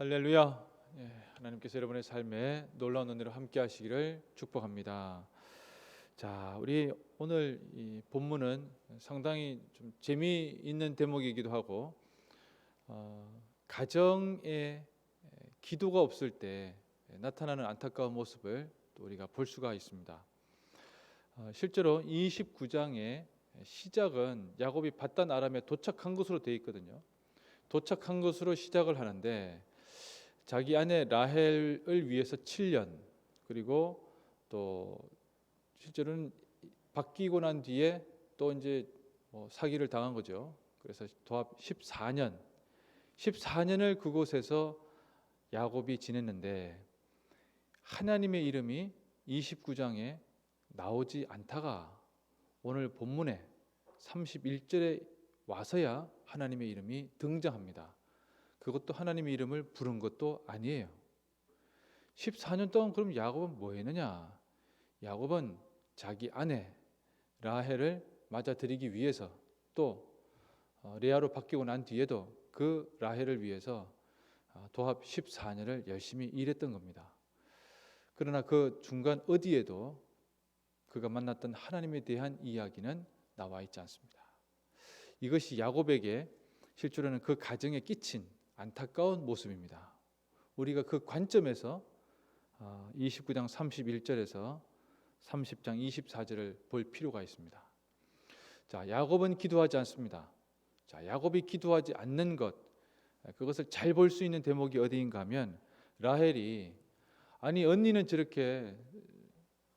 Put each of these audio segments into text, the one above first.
할렐루야. 하나님께서 여러분의 삶에 놀라운 은혜로 함께 하시기를 축복합니다. 자, 우리 오늘 이 본문은 상당히 좀 재미있는 대목이기도 하고 가정에 기도가 없을 때 나타나는 안타까운 모습을 또 우리가 볼 수가 있습니다. 실제로 29장의 시작은 야곱이 밧단 아람에 도착한 것으로 되어 있거든요. 도착한 것으로 시작을 하는데 자기 아내 라헬을 위해서 7년, 그리고 또 실제로는 바뀌고 난 뒤에 또 이제 사기를 당한 거죠. 그래서 도합 14년을 그곳에서 야곱이 지냈는데 하나님의 이름이 29장에 나오지 않다가 오늘 본문에 31절에 와서야 하나님의 이름이 등장합니다. 그것도 하나님의 이름을 부른 것도 아니에요. 14년 동안 그럼 야곱은 뭐 했느냐? 야곱은 자기 아내 라헬을 맞아들이기 위해서 또 레아로 바뀌고 난 뒤에도 그 라헬을 위해서 도합 14년을 열심히 일했던 겁니다. 그러나 그 중간 어디에도 그가 만났던 하나님에 대한 이야기는 나와 있지 않습니다. 이것이 야곱에게 실제로는 그 가정에 끼친 안타까운 모습입니다. 우리가 그 관점에서 29장 31절에서 30장 24절을 볼 필요가 있습니다. 자, 야곱은 기도하지 않습니다. 자, 야곱이 기도하지 않는 것, 그것을 잘 볼 수 있는 대목이 어디인가 하면 라헬이 아니 언니는 저렇게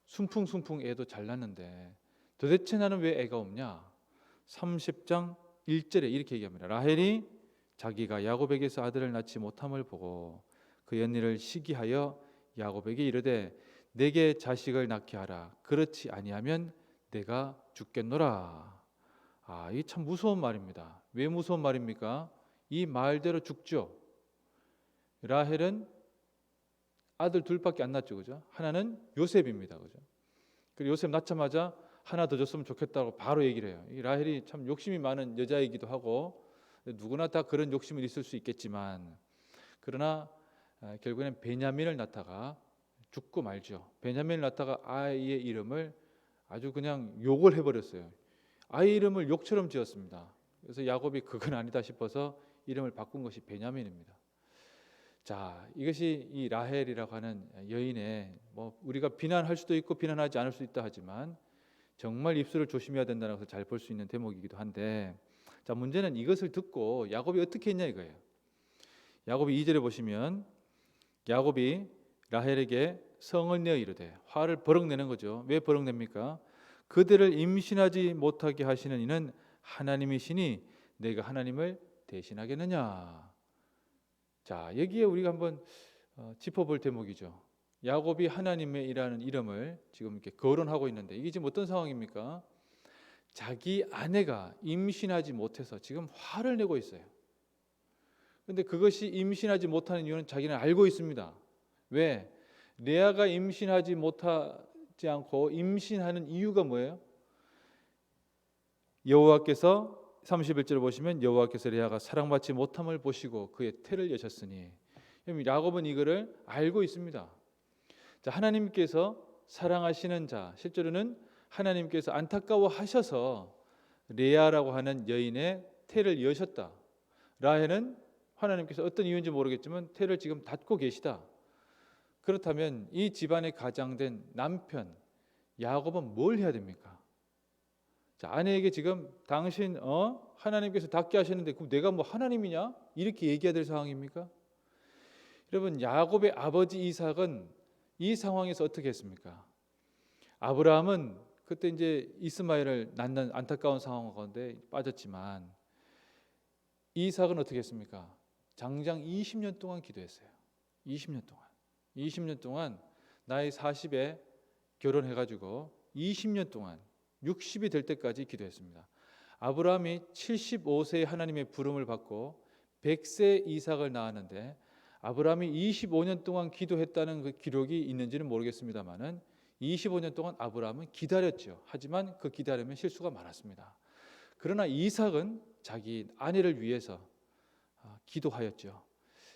순풍순풍 애도 잘 낳는데 도대체 나는 왜 애가 없냐? 30장 1절에 이렇게 얘기합니다. 라헬이 자기가 야곱에게서 아들을 낳지 못함을 보고 그 언니를 시기하여 야곱에게 이르되 내게 자식을 낳게 하라. 그렇지 아니하면 내가 죽겠노라. 이 참 무서운 말입니다. 왜 무서운 말입니까? 이 말대로 죽죠. 라헬은 아들 둘밖에 안 낳죠, 그죠? 하나는 요셉입니다, 그죠? 그리고 요셉 낳자마자 하나 더 줬으면 좋겠다고 바로 얘기를 해요. 이 라헬이 참 욕심이 많은 여자이기도 하고 누구나 다 그런 욕심이 있을 수 있겠지만 그러나 결국에는 베냐민을 낳다가 죽고 말죠. 베냐민을 낳다가 아이의 이름을 아주 그냥 욕을 해버렸어요. 아이 이름을 욕처럼 지었습니다. 그래서 야곱이 그건 아니다 싶어서 이름을 바꾼 것이 베냐민입니다. 자, 이것이 이 라헬이라고 하는 여인의 우리가 비난할 수도 있고 비난하지 않을 수도 있다 하지만 정말 입술을 조심해야 된다는 것을 잘 볼 수 있는 대목이기도 한데, 자, 문제는 이것을 듣고 야곱이 어떻게 했냐 이거예요. 야곱이 2절에 보시면 야곱이 라헬에게 성을 내어 이르되, 화를 버럭 내는 거죠. 왜 버럭 냅니까? 그들을 임신하지 못하게 하시는 이는 하나님이시니 내가 하나님을 대신하겠느냐. 자, 여기에 우리가 한번 짚어볼 대목이죠. 야곱이 하나님의 이라는 이름을 지금 이렇게 거론하고 있는데 이게 지금 어떤 상황입니까? 자기 아내가 임신하지 못해서 지금 화를 내고 있어요. 그런데 그것이 임신하지 못하는 이유는 자기는 알고 있습니다. 왜? 레아가 임신하지 못하지 않고 임신하는 이유가 뭐예요? 여호와께서 31절을 보시면 여호와께서 레아가 사랑받지 못함을 보시고 그의 태를 여셨으니, 야곱은 이거를 알고 있습니다. 자, 하나님께서 사랑하시는 자, 실제로는 하나님께서 안타까워하셔서 레아라고 하는 여인의 태를 여셨다. 라헬은 하나님께서 어떤 이유인지 모르겠지만 태를 지금 닫고 계시다. 그렇다면 이 집안의 가장된 남편 야곱은 뭘 해야 됩니까? 자, 아내에게 지금 당신 하나님께서 닫게 하셨는데 그럼 내가 뭐 하나님이냐? 이렇게 얘기해야 될 상황입니까? 여러분, 야곱의 아버지 이삭은 이 상황에서 어떻게 했습니까? 아브라함은 그때 이제 이스마엘을 낳는 안타까운 상황 가운데 빠졌지만 이삭은 어떻게 했습니까? 장장 20년 동안 기도했어요. 20년 동안 나이 40에 결혼해가지고 20년 동안 60이 될 때까지 기도했습니다. 아브라함이 75세에 하나님의 부름을 받고 100세 이삭을 낳았는데 아브라함이 25년 동안 기도했다는 그 기록이 있는지는 모르겠습니다만은 25년 동안 아브라함은 기다렸죠. 하지만 그 기다림은 실수가 많았습니다. 그러나 이삭은 자기 아내를 위해서 기도하였죠.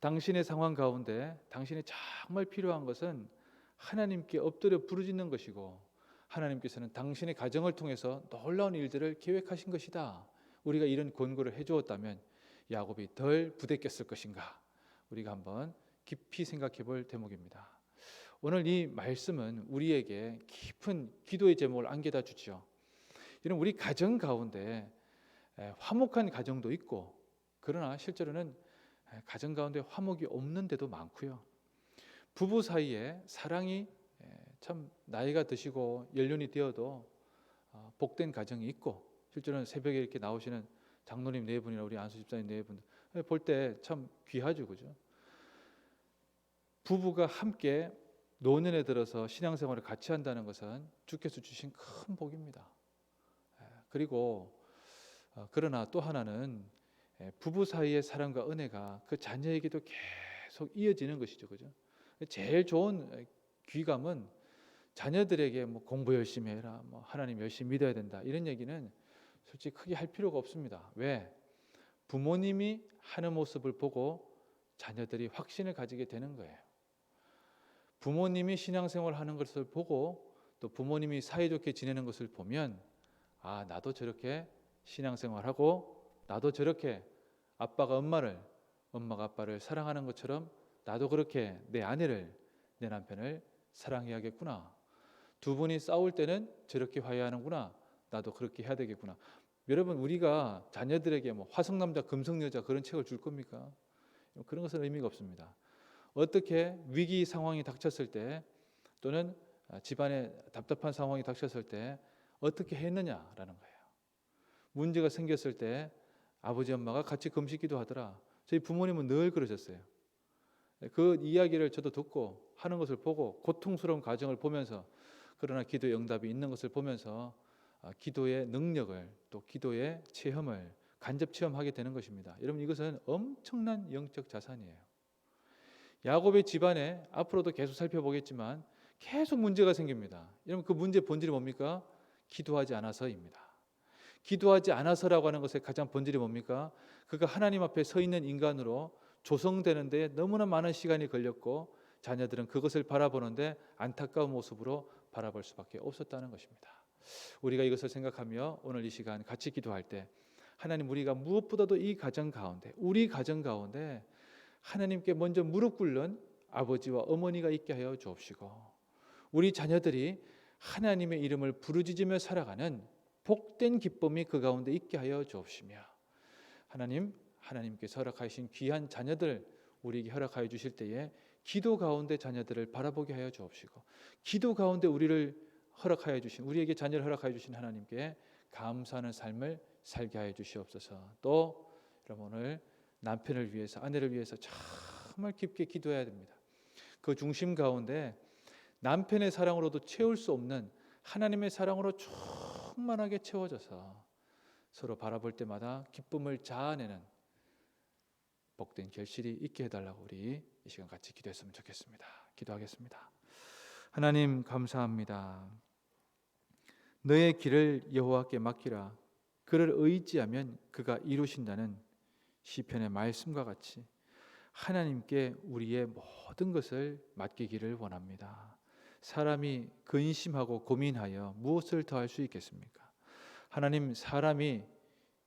당신의 상황 가운데 당신이 정말 필요한 것은 하나님께 엎드려 부르짖는 것이고, 하나님께서는 당신의 가정을 통해서 놀라운 일들을 계획하신 것이다. 우리가 이런 권고를 해주었다면 야곱이 덜 부대꼈을 것인가? 우리가 한번 깊이 생각해 볼 대목입니다. 오늘 이 말씀은 우리에게 깊은 기도의 제목을 안겨다 주죠. 이런 우리 가정 가운데 화목한 가정도 있고, 그러나 실제로는 가정 가운데 화목이 없는 데도 많고요. 부부 사이에 사랑이 참 나이가 드시고 연륜이 되어도 복된 가정이 있고, 실제로는 새벽에 이렇게 나오시는 장로님 네 분이나 우리 안수 집사님 네 분 볼 때 참 귀하죠, 그죠? 부부가 함께 노년에 들어서 신앙생활을 같이 한다는 것은 주께서 주신 큰 복입니다. 그리고 그러나 또 하나는 부부 사이의 사랑과 은혜가 그 자녀에게도 계속 이어지는 것이죠, 그죠? 제일 좋은 귀감은 자녀들에게 뭐 공부 열심히 해라, 뭐 하나님 열심히 믿어야 된다, 이런 얘기는 솔직히 크게 할 필요가 없습니다. 왜? 부모님이 하는 모습을 보고 자녀들이 확신을 가지게 되는 거예요. 부모님이 신앙생활 하는 것을 보고 또 부모님이 사이좋게 지내는 것을 보면, 아, 나도 저렇게 신앙생활하고 나도 저렇게 아빠가 엄마를, 엄마가 아빠를 사랑하는 것처럼 나도 그렇게 내 아내를, 내 남편을 사랑해야겠구나. 두 분이 싸울 때는 저렇게 화해하는구나. 나도 그렇게 해야 되겠구나. 여러분, 우리가 자녀들에게 뭐 화성남자 금성여자 그런 책을 줄 겁니까? 그런 것은 의미가 없습니다. 어떻게 위기 상황이 닥쳤을 때, 또는 집안에 답답한 상황이 닥쳤을 때 어떻게 했느냐라는 거예요. 문제가 생겼을 때 아버지 엄마가 같이 금식기도 하더라. 저희 부모님은 늘 그러셨어요. 그 이야기를 저도 듣고 하는 것을 보고 고통스러운 과정을 보면서, 그러나 기도의 응답이 있는 것을 보면서 기도의 능력을, 또 기도의 체험을 간접 체험하게 되는 것입니다. 여러분, 이것은 엄청난 영적 자산이에요. 야곱의 집안에 앞으로도 계속 살펴보겠지만 계속 문제가 생깁니다. 여러분, 그 문제의 본질이 뭡니까? 기도하지 않아서입니다. 기도하지 않아서라고 하는 것의 가장 본질이 뭡니까? 그가 하나님 앞에 서 있는 인간으로 조성되는데 너무나 많은 시간이 걸렸고, 자녀들은 그것을 바라보는데 안타까운 모습으로 바라볼 수밖에 없었다는 것입니다. 우리가 이것을 생각하며 오늘 이 시간 같이 기도할 때, 하나님, 우리가 무엇보다도 이 가정 가운데, 우리 가정 가운데 하나님께 먼저 무릎 꿇는 아버지와 어머니가 있게 하여 주옵시고, 우리 자녀들이 하나님의 이름을 부르짖으며 살아가는 복된 기쁨이 그 가운데 있게 하여 주옵시며, 하나님께서 허락하신 귀한 자녀들 우리에게 허락하여 주실 때에 기도 가운데 자녀들을 바라보게 하여 주옵시고, 기도 가운데 우리에게 자녀를 허락하여 주신 하나님께 감사하는 삶을 살게 하여 주시옵소서. 또 여러분, 오늘 남편을 위해서, 아내를 위해서 정말 깊게 기도해야 됩니다. 그 중심 가운데 남편의 사랑으로도 채울 수 없는 하나님의 사랑으로 충만하게 채워져서 서로 바라볼 때마다 기쁨을 자아내는 복된 결실이 있게 해달라고 우리 이 시간 같이 기도했으면 좋겠습니다. 기도하겠습니다. 하나님, 감사합니다. 너의 길을 여호와께 맡기라. 그를 의지하면 그가 이루신다는 시편의 말씀과 같이 하나님께 우리의 모든 것을 맡기기를 원합니다. 사람이 근심하고 고민하여 무엇을 더할 수 있겠습니까? 하나님, 사람이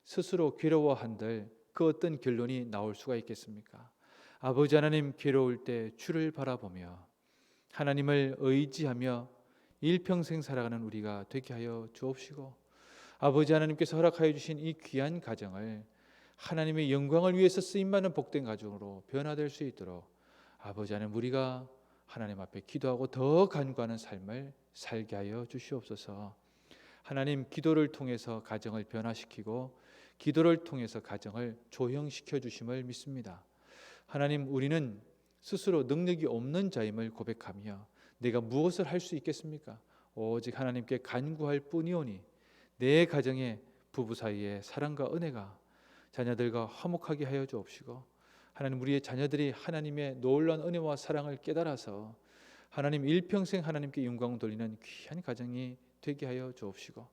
스스로 괴로워한들 그 어떤 결론이 나올 수가 있겠습니까? 아버지 하나님, 괴로울 때 주를 바라보며 하나님을 의지하며 일평생 살아가는 우리가 되게 하여 주옵시고, 아버지 하나님께서 허락하여 주신 이 귀한 가정을 하나님의 영광을 위해서 쓰임받는 복된 가정으로 변화될 수 있도록 아버지 하나님, 우리가 하나님 앞에 기도하고 더 간구하는 삶을 살게 하여 주시옵소서. 하나님, 기도를 통해서 가정을 변화시키고 기도를 통해서 가정을 조형시켜 주심을 믿습니다. 하나님, 우리는 스스로 능력이 없는 자임을 고백하며 내가 무엇을 할 수 있겠습니까? 오직 하나님께 간구할 뿐이오니 내 가정의 부부 사이의 사랑과 은혜가 자녀들과 화목하게 하여 주옵시고, 하나님, 우리의 자녀들이 하나님의 놀라운 은혜와 사랑을 깨달아서 하나님 일평생 하나님께 영광 돌리는 귀한 가정이 되게 하여 주옵시고,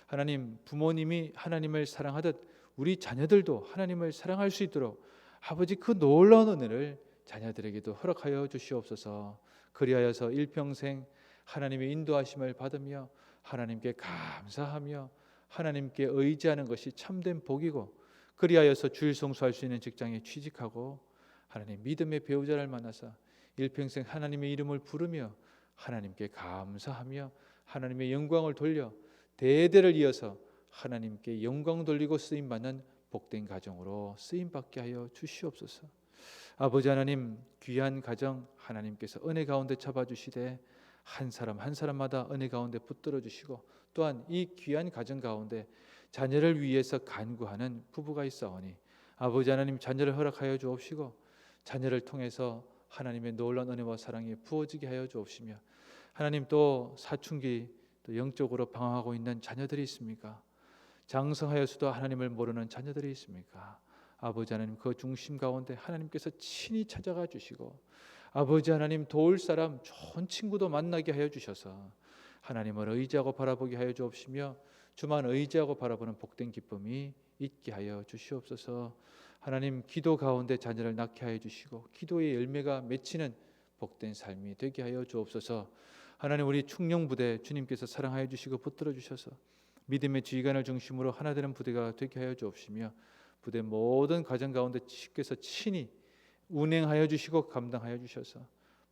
하나님, 부모님이 하나님을 사랑하듯 우리 자녀들도 하나님을 사랑할 수 있도록 아버지 그 놀라운 은혜를 자녀들에게도 허락하여 주시옵소서. 그리하여서 일평생 하나님의 인도하심을 받으며 하나님께 감사하며 하나님께 의지하는 것이 참된 복이고, 그리하여서 주일 성수할 수 있는 직장에 취직하고 하나님 믿음의 배우자를 만나서 일평생 하나님의 이름을 부르며 하나님께 감사하며 하나님의 영광을 돌려 대대를 이어서 하나님께 영광 돌리고 쓰임 받는 복된 가정으로 쓰임 받게 하여 주시옵소서. 아버지 하나님, 귀한 가정 하나님께서 은혜 가운데 잡아주시되 한 사람 한 사람마다 은혜 가운데 붙들어 주시고, 또한 이 귀한 가정 가운데 자녀를 위해서 간구하는 부부가 있사오니 아버지 하나님, 자녀를 허락하여 주옵시고 자녀를 통해서 하나님의 놀라운 은혜와 사랑이 부어지게 하여 주옵시며, 하나님 또 사춘기 또 영적으로 방황하고 있는 자녀들이 있습니까? 장성하여서도 하나님을 모르는 자녀들이 있습니까? 아버지 하나님, 그 중심 가운데 하나님께서 친히 찾아가 주시고 아버지 하나님, 도울 사람 좋은 친구도 만나게 하여 주셔서 하나님을 의지하고 바라보게 하여 주옵시며 주만 의지하고 바라보는 복된 기쁨이 있게 하여 주시옵소서. 하나님, 기도 가운데 자녀를 낳게 하여 주시고 기도의 열매가 맺히는 복된 삶이 되게 하여 주옵소서. 하나님, 우리 충령부대 주님께서 사랑하여 주시고 붙들어 주셔서 믿음의 지휘관을 중심으로 하나 되는 부대가 되게 하여 주옵시며 부대 모든 가정 가운데 주께서 친히 운행하여 주시고 감당하여 주셔서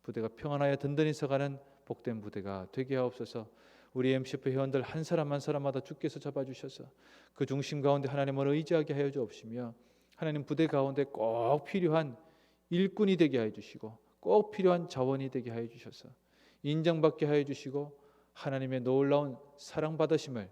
부대가 평안하여 든든히 서가는 복된 부대가 되게 하옵소서. 우리 MCF 회원들 한 사람 한 사람마다 주께서 잡아주셔서 그 중심 가운데 하나님을 의지하게 하여 주옵시며 하나님, 부대 가운데 꼭 필요한 일꾼이 되게 하여 주시고 꼭 필요한 자원이 되게 하여 주셔서 인정받게 하여 주시고 하나님의 놀라운 사랑받으심을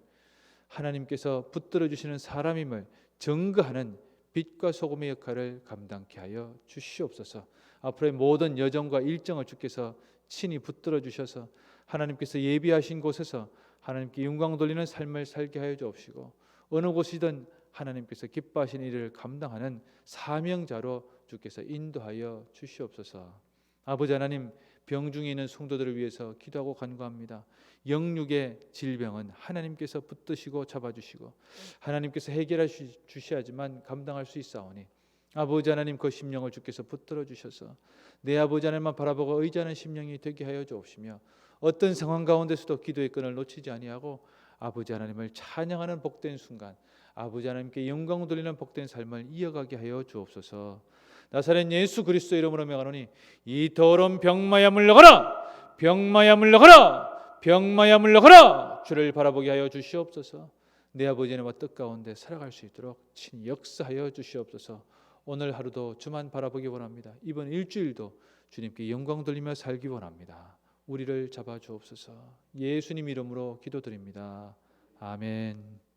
하나님께서 붙들어 주시는 사람임을 증거하는 빛과 소금의 역할을 감당케 하여 주시옵소서. 앞으로의 모든 여정과 일정을 주께서 친히 붙들어 주셔서 하나님께서 예비하신 곳에서 하나님께 영광 돌리는 삶을 살게 하여 주옵시고 어느 곳이든 하나님께서 기뻐하시는 일을 감당하는 사명자로 주께서 인도하여 주시옵소서. 아버지 하나님, 병중에 있는 성도들을 위해서 기도하고 간구합니다. 영육의 질병은 하나님께서 붙드시고 잡아주시고 하나님께서 해결해 주셔야지만 감당할 수 있사오니 아버지 하나님, 그 심령을 주께서 붙들어 주셔서 내 아버지 하나님만 바라보고 의지하는 심령이 되게 하여 주옵시며 어떤 상황 가운데서도 기도의 끈을 놓치지 아니하고 아버지 하나님을 찬양하는 복된 순간, 아버지 하나님께 영광 돌리는 복된 삶을 이어가게 하여 주옵소서. 나사렛 예수 그리스도 이름으로 명하노니 이 더러운 병마야 물러가라, 병마야 물러가라, 병마야 물러가라. 주를 바라보게 하여 주시옵소서. 내 아버지 하나님과 뜻 가운데 살아갈 수 있도록 친히 역사하여 주시옵소서. 오늘 하루도 주만 바라보기 원합니다. 이번 일주일도 주님께 영광 돌리며 살기 원합니다. 우리를 잡아 주옵소서. 예수님 이름으로 기도드립니다. 아멘.